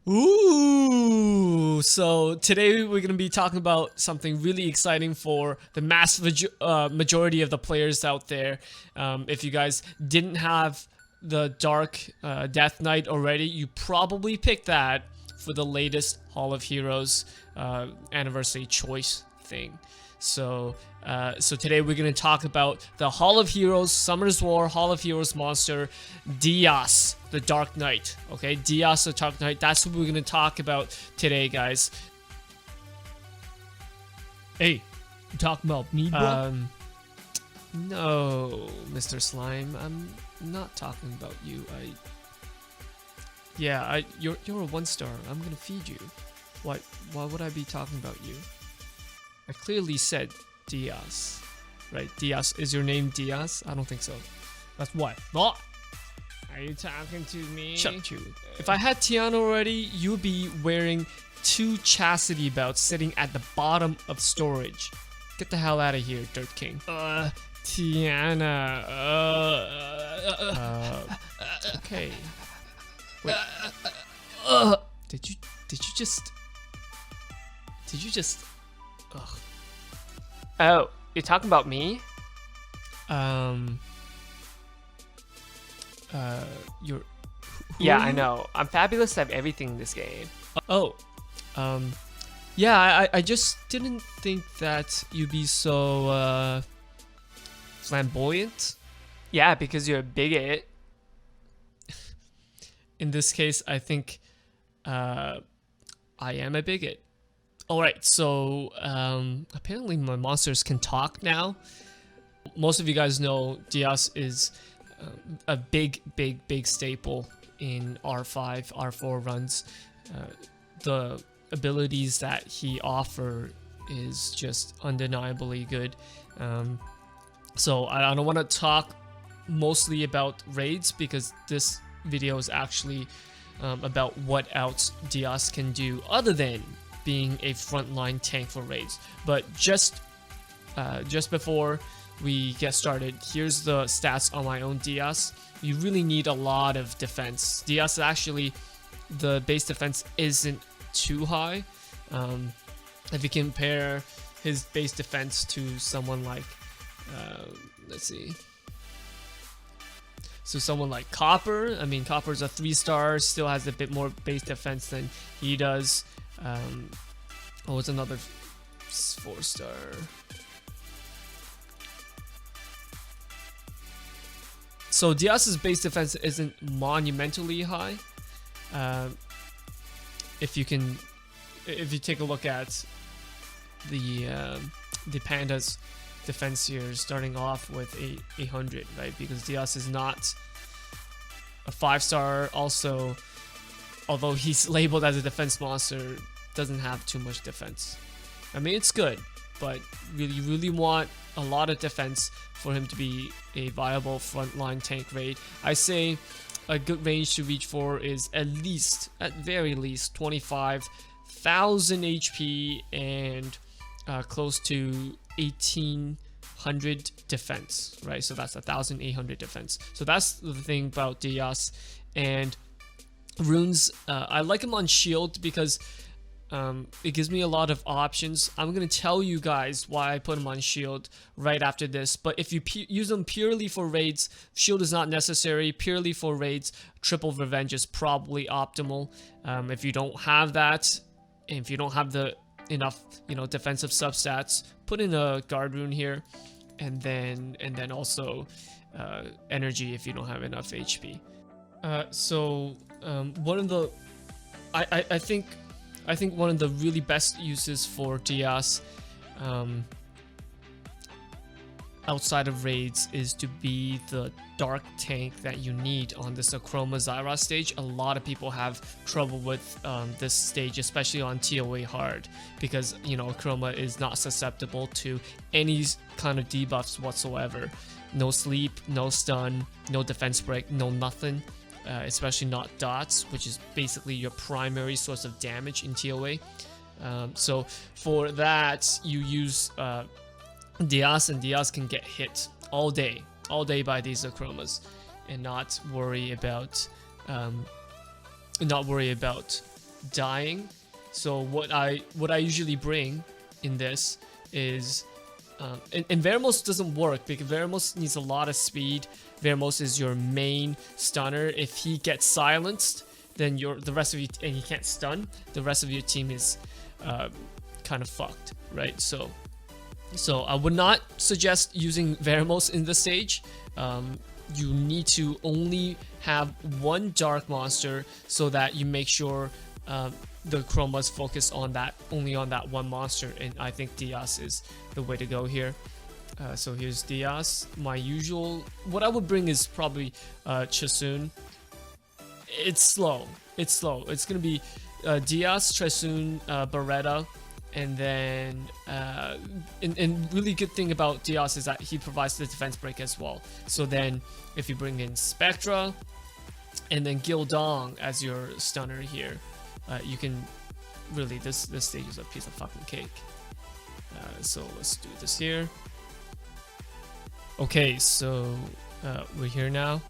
Ooh, so today we're going to be talking about something really exciting for the majority of the players out there. If you guys didn't have the Dark Death Knight already, you probably picked that for the latest Hall of Heroes anniversary choice thing. So today we're going to talk about the Hall of Heroes, Summer's War, Hall of Heroes monster, Dias, the Dark Knight. Okay, Dias, the Dark Knight. That's what we're going to talk about today, guys. Hey, you talking about me, bro? No, Mr. Slime, I'm not talking about you. You're a 1-star. I'm gonna feed you. Why would I be talking about you? I clearly said Dias, right? Dias, is your name Dias? I don't think so. That's what? What? Are you talking to me? Shut you. If I had Tiana already, you'd be wearing 2 chastity belts sitting at the bottom of storage. Get the hell out of here, Dirt King. Tiana. Okay. Wait. Did you just? Ugh. Oh, you're talking about me? You're. Yeah, I know. I'm fabulous at everything in this game. Yeah, I just didn't think that you'd be so, flamboyant. Yeah, because you're a bigot. In this case, I think, I am a bigot. Alright, so, apparently my monsters can talk now. Most of you guys know Dias is a big staple in R5, R4 runs. The abilities that he offers is just undeniably good. So I don't want to talk mostly about raids because this video is actually about what else Dias can do other than being a frontline tank for raids. But just before we get started, here's the stats on my own Dias. You really need a lot of defense. Dias actually, the base defense isn't too high. If you compare his base defense to someone like, let's see. So someone like Copper, I mean Copper's a 3-star, still has a bit more base defense than he does. It's another 4-star. So Dias's base defense isn't monumentally high. If you take a look at the panda's defense here, starting off with 800, right? Because Dias is not a 5-star. Also, although he's labeled as a defense monster, doesn't have too much defense. I mean, it's good, but you really want a lot of defense for him to be a viable frontline tank raid. I say a good range to reach for is at very least 25,000 HP and close to 1,800 defense, right? So that's 1,800 defense. So that's the thing about Dias. And runes, I like him on shield because it gives me a lot of options. I'm going to tell you guys why I put him on shield right after this. But if you use them purely for raids, shield is not necessary. Purely for raids, triple revenge is probably optimal. If you don't have that, and if you don't have the enough, defensive substats, put in a guard rune here, and then also energy if you don't have enough HP. One of the, I think one of the really best uses for Dias outside of raids is to be the dark tank that you need on this Akroma Zaiross stage. A lot of people have trouble with this stage, especially on TOAH hard, because Akroma is not susceptible to any kind of debuffs whatsoever. No sleep, no stun, no defense break, no nothing. Especially not dots, which is basically your primary source of damage in TOAH. So for that, you use Dias, and Dias can get hit all day by these Akromas, and not worry about dying. So what I usually bring in this is and Veramos doesn't work because Veramos needs a lot of speed. Veramos is your main stunner. If he gets silenced, then the rest of you, and he can't stun, the rest of your team is kind of fucked, right? So I would not suggest using Veramos in this stage. You need to only have one dark monster so that you make sure the Akroma's focus on that, only on that one monster, and I think Dias is the way to go here. So here's Dias. My usual, what I would bring is probably Chasun. It's slow. It's gonna be Dias, Chasun, Beretta, and then and really good thing about Dias is that he provides the defense break as well. So then if you bring in Spectra and then Gildong as your stunner here, you can really, this stage is a piece of fucking cake. So let's do this here. Okay, so we're here now.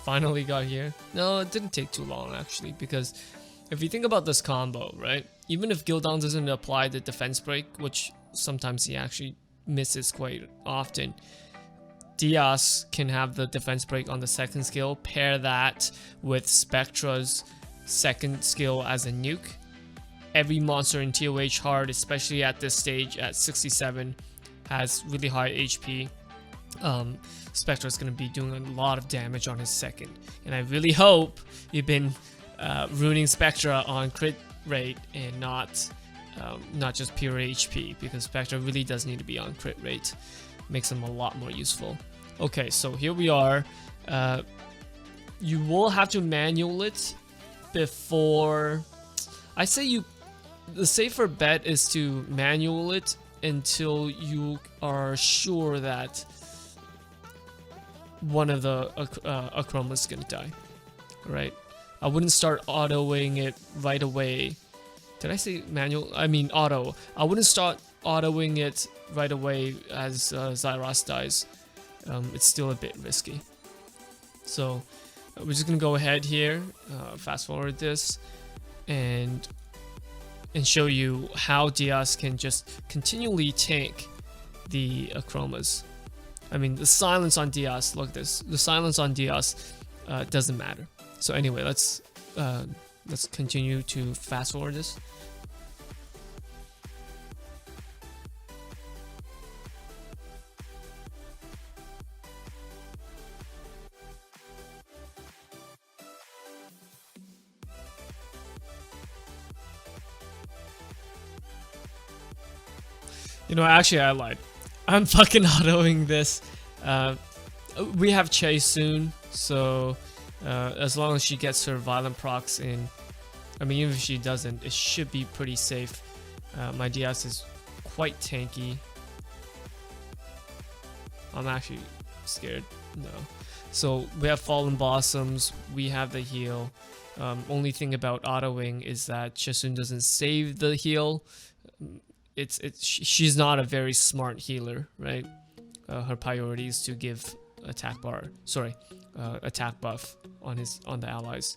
Finally got here. No, it didn't take too long actually, because if you think about this combo, right? Even if Gildong doesn't apply the defense break, which sometimes he actually misses quite often, Dias can have the defense break on the second skill, pair that with Spectra's second skill as a nuke. Every monster in TOH hard, especially at this stage at 67, has really high HP. Spectra is going to be doing a lot of damage on his second, and I really hope you've been ruining Spectra on crit rate and not just pure HP, because Spectra really does need to be on crit rate. Makes him a lot more useful. Okay, so here we are. You will have to manual it before. I say the safer bet is to manual it until you are sure that one of the Akroma is gonna die, right? I wouldn't start autoing it right away. Did I say manual? I mean auto. I wouldn't start autoing it right away as Zaiross dies. It's still a bit risky. So we're just gonna go ahead here, fast forward this, and show you how Dias can just continually tank the Akromas. I mean, the silence on Dias, look at this. The silence on Dias doesn't matter. So anyway, let's continue to fast forward this. You know, actually, I lied. I'm fucking autoing this. We have Chase soon, so as long as she gets her violent procs in, I mean, even if she doesn't, it should be pretty safe. My Dias is quite tanky. I'm actually scared. No. So we have Fallen Blossoms. We have the heal. Only thing about autoing is that Chasun doesn't save the heal. She's not a very smart healer, right? Her priority is to give attack buff on the allies.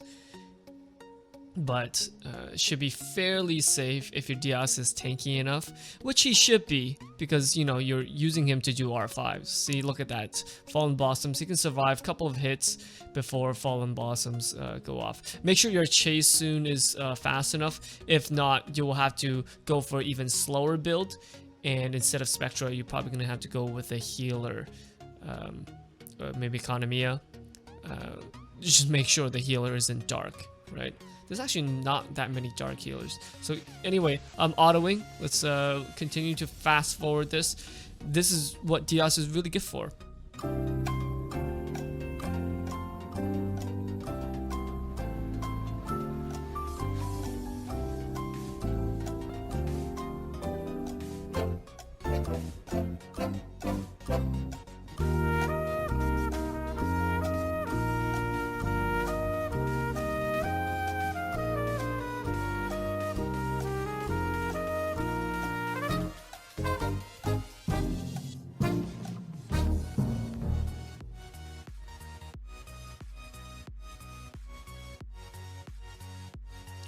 But should be fairly safe if your Dias is tanky enough, which he should be, because you know you're using him to do R5s. See, look at that, Fallen Blossoms. He can survive a couple of hits before Fallen Blossoms go off. Make sure your chase soon is fast enough. If not, you will have to go for an even slower build, and instead of Spectra, you're probably gonna have to go with a healer, maybe Economia. Just make sure the healer isn't dark, right? There's actually not that many dark healers. So anyway, I'm autoing. Let's continue to fast forward this. This is what Dias is really good for.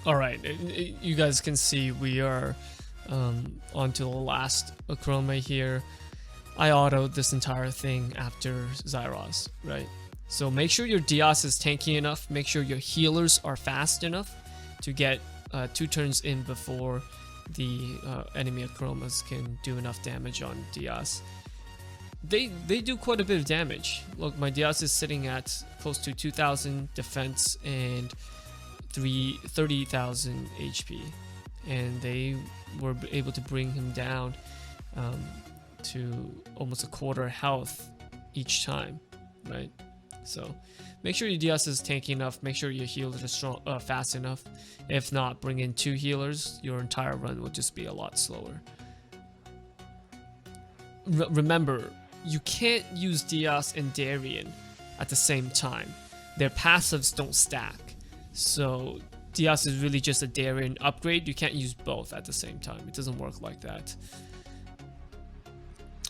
All right, you guys can see we are on to the last Akroma here. I autoed this entire thing after Zaiross, right? So make sure your Dias is tanky enough. Make sure your healers are fast enough to get 2 turns in before the enemy Akromas can do enough damage on Dias. They do quite a bit of damage. Look, my Dias is sitting at close to 2,000 defense and 30,000 HP, and they were able to bring him down to almost a quarter health each time, right? So make sure your Dias is tanky enough. Make sure your healers are strong, fast enough. If not, bring in 2 healers. Your entire run will just be a lot slower. Remember, you can't use Dias and Darien at the same time. Their passives don't stack. So Dias is really just a Darien upgrade. You can't use both at the same time. It doesn't work like that.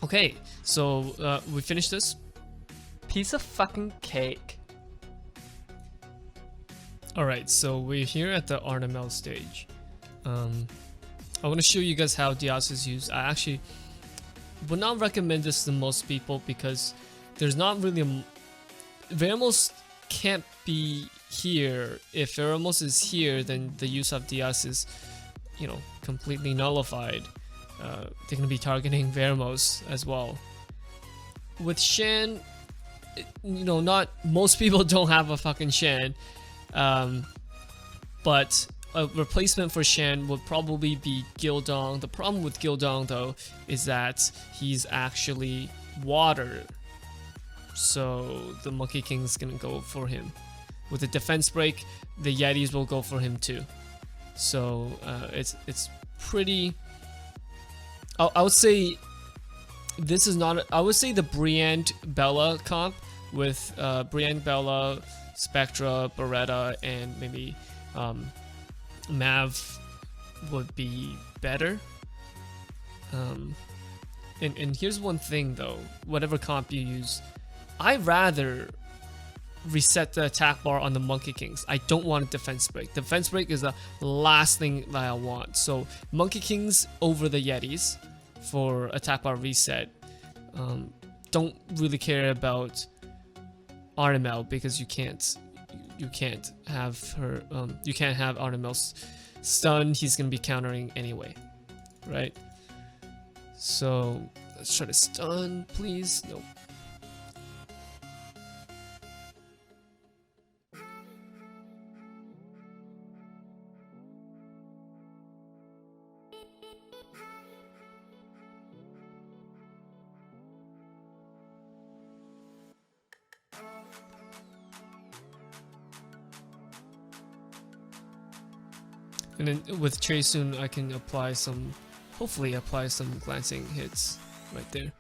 Okay, so we finished this. Piece of fucking cake. Alright, so we're here at the Artamiel stage. I want to show you guys how Dias is used. I actually would not recommend this to most people because there's not really Veramos can't be here. If Veramos is here, then the use of Dias is, you know, completely nullified. They're gonna be targeting Veramos as well. With Shan, you know, not most people don't have a fucking Shan, but a replacement for Shan would probably be Gildong. The problem with Gildong though is that he's actually water, so the Monkey King's gonna go for him. With the defense break, the Yetis will go for him too. So it's pretty. I would say this is not. I would say the Briand Bella comp with Briand Bella, Spectra, Beretta, and maybe Mav would be better. And here's one thing though, whatever comp you use, I'd rather reset the attack bar on the Monkey Kings. I don't want a defense break. Defense break is the last thing that I want. So Monkey Kings over the Yetis for attack bar reset. Don't really care about Artamiel because you can't have her. You can't have Artamiel's stun. He's gonna be countering anyway, right? So let's try to stun, please. Nope. And then with Trasun, I can apply some, hopefully apply some glancing hits right there.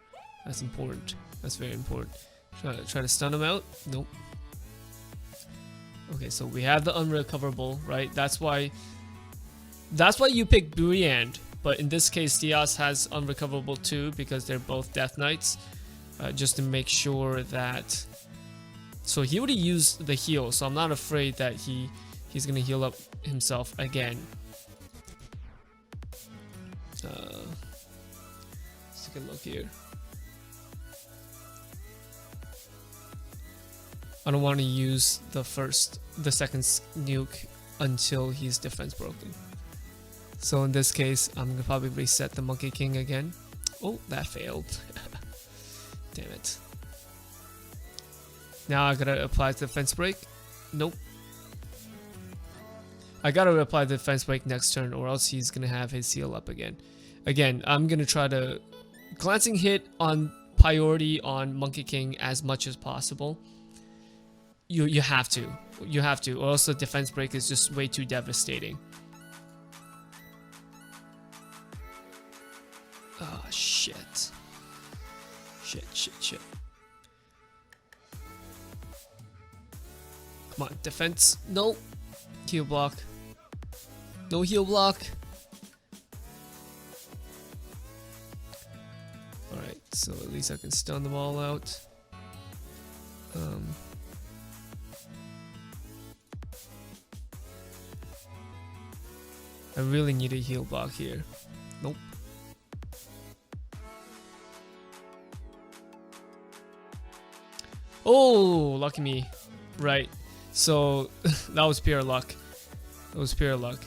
That's important. That's very important. Try to stun him out. Nope. Okay, so we have the unrecoverable, right? That's why you pick Briand. But in this case, Dias has unrecoverable too because they're both Death Knights. Just to make sure that. So he would use the heal, so I'm not afraid that he's gonna heal up himself again. Let's take a look here. I don't want to use the second nuke until he's defense broken. So in this case, I'm gonna probably reset the Monkey King again. Oh, that failed. Damn it. Now I gotta apply the defense break. Nope. I gotta apply the defense break next turn or else he's gonna have his heal up again. Again, I'm gonna try to glancing hit on priority on Monkey King as much as possible. You have to, or else the defense break is just way too devastating. Oh shit. Shit. Come on, defense. No. Heal block. No heal block. Alright, so at least I can stun them all out. I really need a heal block here. Nope. Oh, lucky me. Right. So that was pure luck. That was pure luck.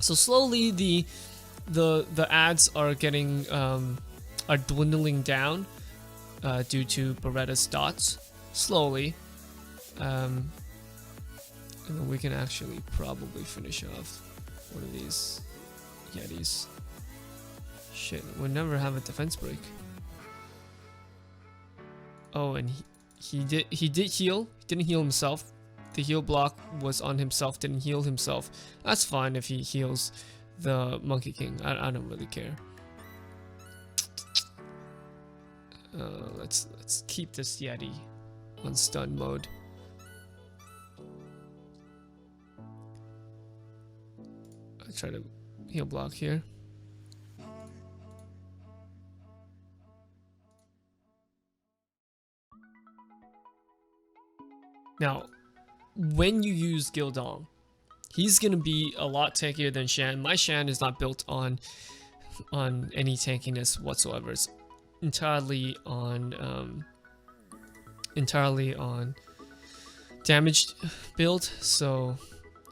So slowly the ads are getting are dwindling down due to Beretta's dots. Slowly. And then we can actually probably finish off one of these Yetis. Shit, we'll never have a defense break. Oh, and he did heal. He didn't heal himself. The heal block was on himself. Didn't heal himself. That's fine if he heals the Monkey King. I don't really care. Let's keep this Yeti on stun mode. I try to heal block here. Now, when you use Gildong, he's gonna be a lot tankier than Shan. My Shan is not built on any tankiness whatsoever. It's entirely on damaged build. So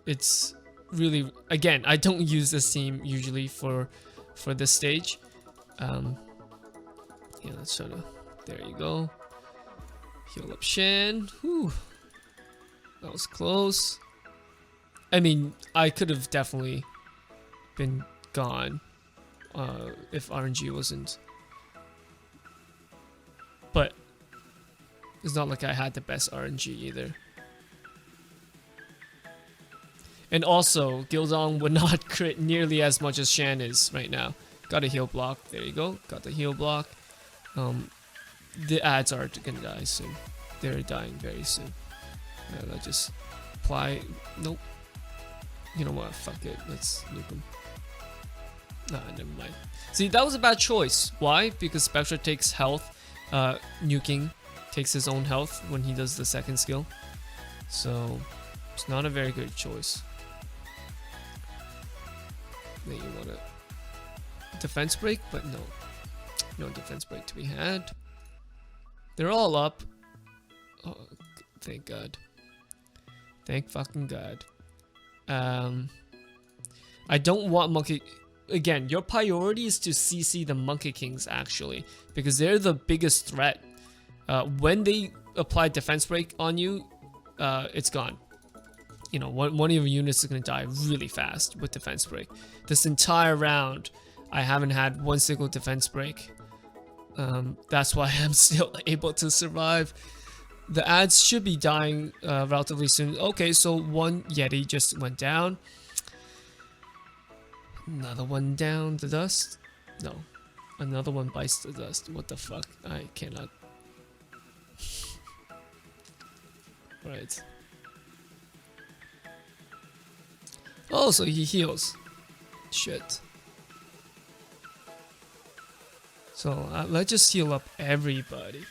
it's really, again, I don't use this team usually for this stage. Yeah, let's try to. There you go. Heal up Shan. Whew. That was close. I mean, I could have definitely been gone if RNG wasn't. But it's not like I had the best RNG either. And also, Gildong would not crit nearly as much as Shan is right now. Got a heal block. There you go. Got the heal block. The ads are gonna die soon. They're dying very soon. Let's just apply. Nope. You know what? Fuck it. Let's nuke them. Nah, never mind. See, that was a bad choice. Why? Because Spectre takes health. Nuking takes his own health when he does the second skill. So, it's not a very good choice. Then you want a defense break, but no. No defense break to be had. They're all up. Oh, thank God. Thank fucking God. I don't want Monkey... Again, your priority is to CC the Monkey Kings, actually. Because they're the biggest threat. When they apply defense break on you, it's gone. You know, one of your units is going to die really fast with defense break. This entire round, I haven't had one single defense break. That's why I'm still able to survive. The ads should be dying relatively soon. Okay, so one Yeti just went down. Another one down the dust. No. Another one bites the dust. What the fuck? I cannot. Right. Oh, so he heals. Shit. So let's just heal up everybody.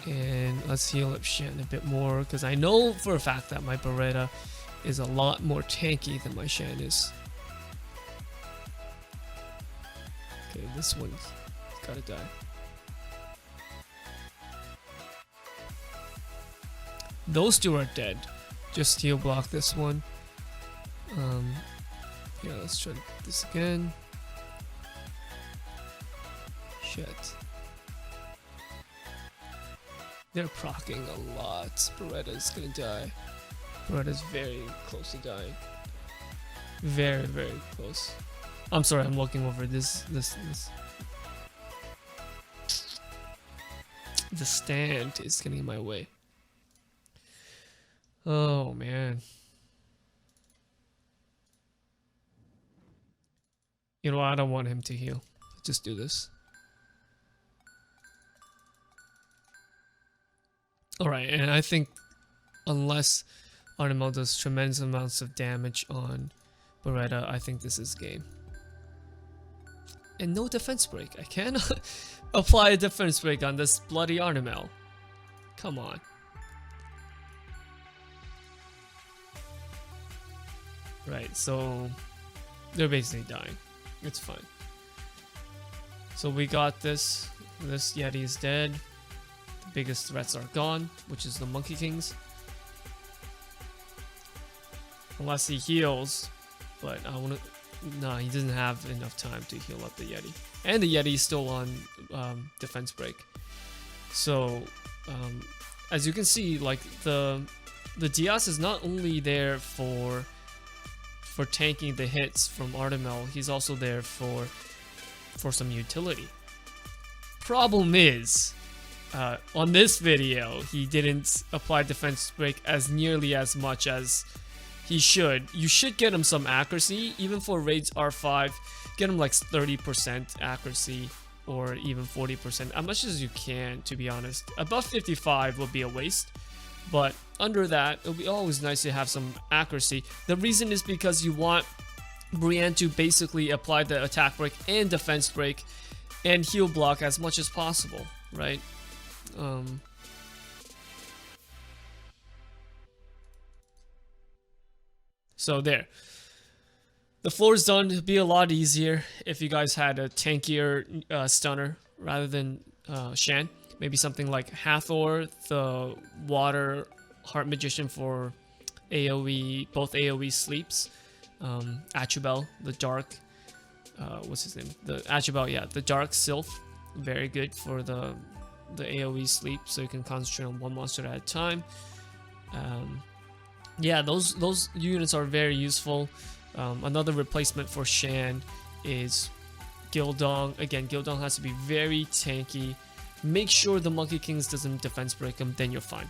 And let's heal up Shan a bit more, because I know for a fact that my Beretta is a lot more tanky than my Shan is. Okay, this one's gotta die. Those two are dead. Just heal block this one. Yeah, let's try this again. Shit. They're proccing a lot. Beretta's gonna die. Beretta's very close to dying. Very, very close. I'm sorry, I'm walking over this. The stand is getting in my way. Oh man. You know what? I don't want him to heal. Just do this. Alright, and I think unless Artamiel does tremendous amounts of damage on Beretta, I think this is game. And no defense break. I cannot apply a defense break on this bloody Artamiel. Come on. right? So they're basically dying. It's fine. So we got this. This Yeti is dead. The biggest threats are gone, which is the Monkey Kings. Unless he heals, but I want to. No, he doesn't have enough time to heal up the Yeti, and the Yeti is still on defense break. So, as you can see, like the Dias is not only there for tanking the hits from Artamiel, he's also there for some utility. Problem is, on this video, he didn't apply defense break as nearly as much as he should. You should get him some accuracy, even for raids R5. Get him like 30% accuracy or even 40%, as much as you can, to be honest. Above 55 would be a waste, but under that, it'll be always nice to have some accuracy. The reason is because you want Brienne to basically apply the attack break and defense break and heal block as much as possible, right? So there. The floor is done. It'd be a lot easier if you guys had a tankier stunner rather than Shan. Maybe something like Hathor, the Water Heart Magician for AoE, both AoE sleeps. Artamiel, the Dark, what's his name? The Artamiel, yeah, the Dark Sylph, very good for the AoE sleep, so you can concentrate on one monster at a time. Yeah, those units are very useful. Another replacement for Shan is Gildong. Again, Gildong has to be very tanky. Make sure the Monkey Kings doesn't defense break him, then you're fine.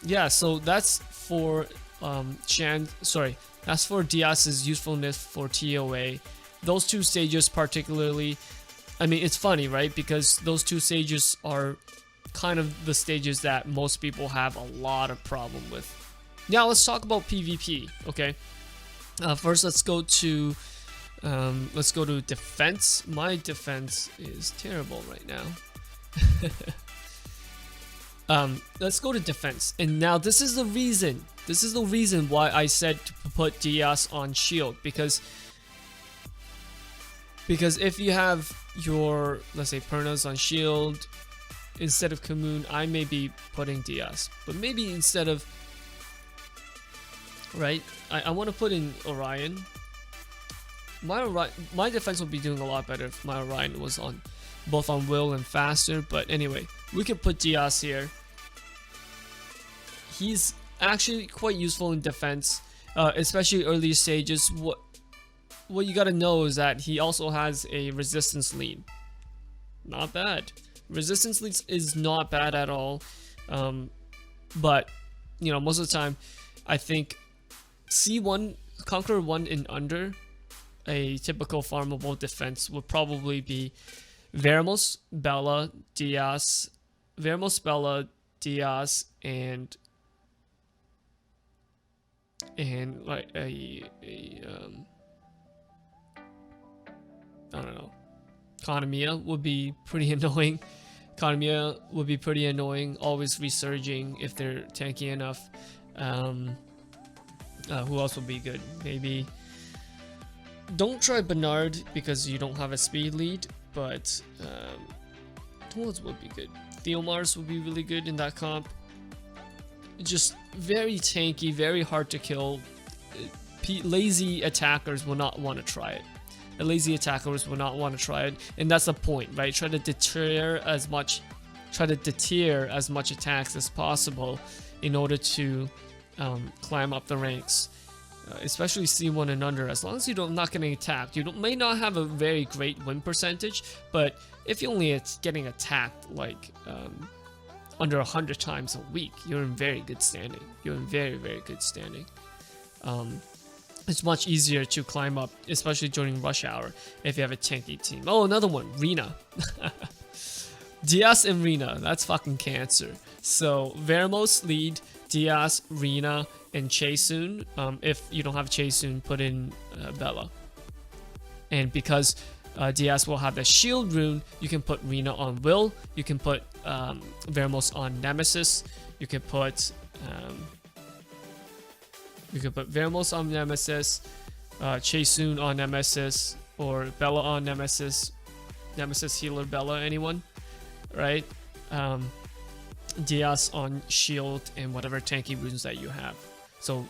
Yeah, so that's for Shan. Sorry, that's for Dias's usefulness for TOA. Those two stages particularly, I mean, it's funny, right? Because those two stages are kind of the stages that most people have a lot of problem with. Now let's talk about PvP. Okay, first let's go to defense. My defense is terrible right now. Let's go to defense, and now this is the reason why I said to put Dias on shield, because if you have your, let's say, Pernas on shield instead of Kamoon, I may be putting Dias, but maybe instead of, right, I want to put in Orion. My defense would be doing a lot better if my Orion was on both on Will and faster, but anyway, we could put Dias here. He's actually quite useful in defense, especially early stages. What you gotta know is that he also has a resistance lead. Not bad. Resistance lead is not bad at all, but you know, most of the time, I think C1 Conqueror 1 and under, a typical farmable defense would probably be Veramos, Bella, Dias, and like I don't know. Artamiel would be pretty annoying. Always resurging if they're tanky enough. Who else would be good? Maybe don't try Bernard because you don't have a speed lead, but who else would be good? Theomars would be really good in that comp. Just very tanky, very hard to kill. Lazy attackers will not want to try it. Lazy attackers will not want to try it, and that's the point, right? Try to deter as much attacks as possible in order to climb up the ranks, especially C1 and under. As long as you're not getting attacked, you may not have a very great win percentage, but if you're only getting attacked like under 100 times a week, you're in very good standing. You're in very, very good standing. It's much easier to climb up, especially during rush hour, if you have a tanky team. Oh, another one, Rina. Dias and Rina, that's fucking cancer. So Veramos lead, Dias, Rina, and Chaesoon. If you don't have Chaesoon, put in Bella. And because Dias will have the shield rune, you can put Rina on Will, you can put Veramos on Nemesis, you can put You could put Vermos on Nemesis, Chaesoon on Nemesis, or Bella on Nemesis. Nemesis healer Bella, anyone, right? Dias on shield and whatever tanky runes that you have. So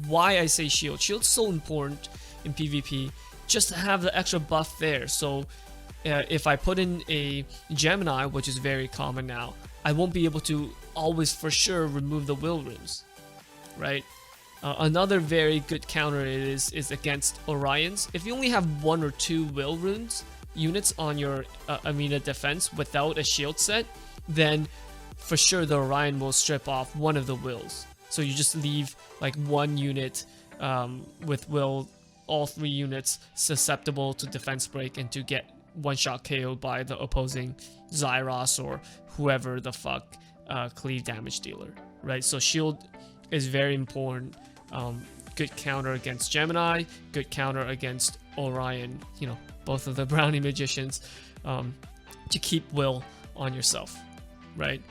why I say shield? Shield's so important in PvP, just to have the extra buff there. So if I put in a Gemini, which is very common now, I won't be able to always for sure remove the will runes, right? Another very good counter is against Orions. If you only have 1 or 2 will runes units on your arena defense without a shield set, then for sure the Orion will strip off one of the wills. So you just leave like 1 unit with will, all 3 units susceptible to defense break and to get one-shot KO'd by the opposing Zaiross or whoever the fuck cleave damage dealer, right? So shield is very important. Good counter against Gemini, good counter against Orion, you know, both of the brownie magicians, to keep will on yourself, right?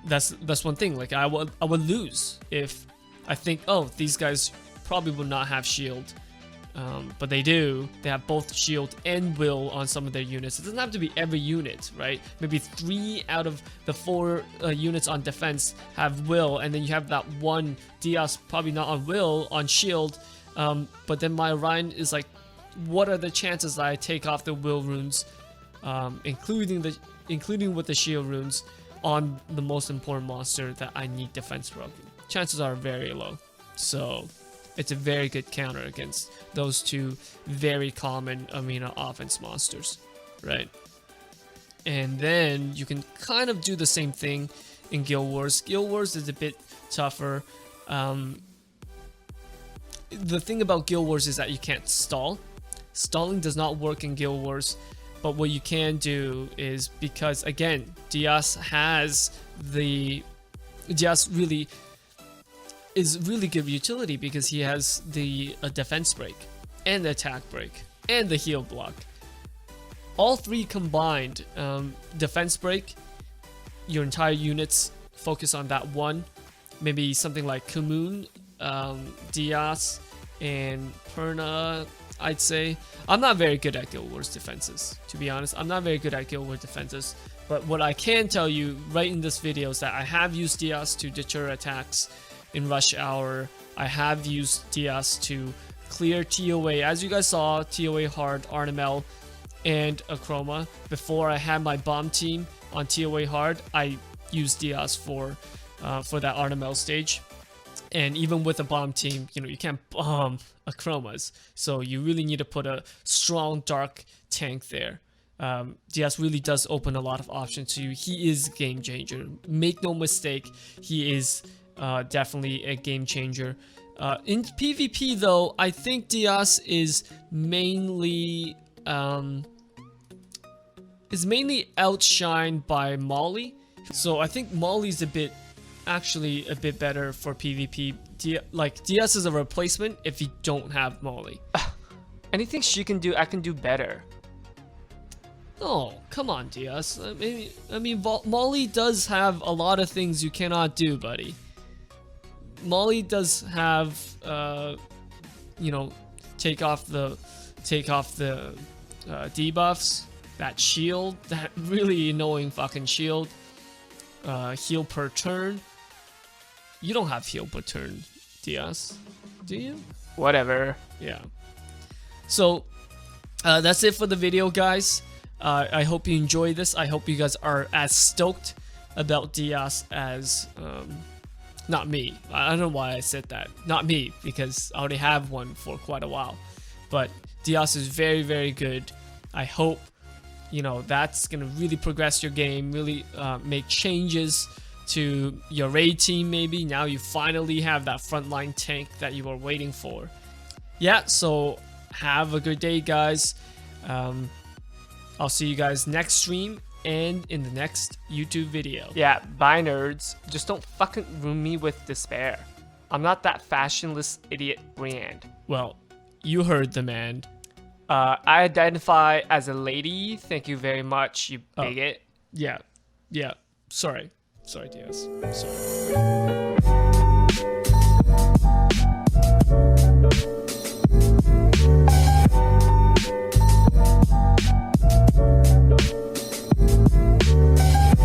That's one thing. Like I would lose if I think, oh, these guys probably will not have shield, but they do. They have both shield and will on some of their units. It doesn't have to be every unit, right? Maybe 3 out of the 4 units on defense have will, and then you have that one Dias probably not on will, on shield. But then my Orion is like, what are the chances that I take off the will runes, including with the shield runes, on the most important monster that I need defense broken? Chances are very low. So it's a very good counter against those 2 very common arena offense monsters, right? And then you can kind of do the same thing in Guild Wars. Guild Wars is a bit tougher. The thing about Guild Wars is that you can't stall. Stalling does not work in Guild Wars. But what you can do is, because again, Dias really is really good utility because he has the defense break and the attack break and the heal block. All 3 combined, defense break, your entire units focus on that one. Maybe something like Kumun, Dias, and Perna, I'd say. I'm not very good at Guild Wars defenses, to be honest. I'm not very good at Guild Wars defenses. But what I can tell you right in this video is that I have used Dias to deter attacks in Rush Hour. I have used Dias to clear TOA. As you guys saw, TOA hard, Artamiel, and Akroma. Before I had my bomb team on TOA hard, I used Dias for that Artamiel stage. And even with a bomb team, you know, you can't bomb Akromas. So you really need to put a strong dark tank there. Dias really does open a lot of options to you. He is a game changer. Make no mistake, he is definitely a game changer. In PvP though, I think Dias is mainly outshined by Molly. So I think Molly's actually a bit better for PvP. Dias is a replacement if you don't have Molly. Anything she can do, I can do better. Oh, come on, Dias. I mean, Molly does have a lot of things you cannot do, buddy. Molly does have, you know, take off the debuffs, that shield, that really annoying fucking shield, heal per turn. You don't have heal per turn, Dias, do you? Whatever. Yeah. So that's it for the video, guys. I hope you enjoyed this. I hope you guys are as stoked about Dias as not me. I don't know why I said that. Not me, because I already have one for quite a while. But Dias is very, very good. I hope, you know, that's gonna really progress your game, really make changes to your raid team. Maybe now you finally have that frontline tank that you were waiting for. Yeah, so have a good day, guys. I'll see you guys next stream and in the next YouTube video. Yeah, bye nerds. Just don't fucking ruin me with despair. I'm not that fashionless idiot brand. Well, you heard the man. I identify as a lady. Thank you very much, you bigot. Yeah. Sorry, Dias. Sorry.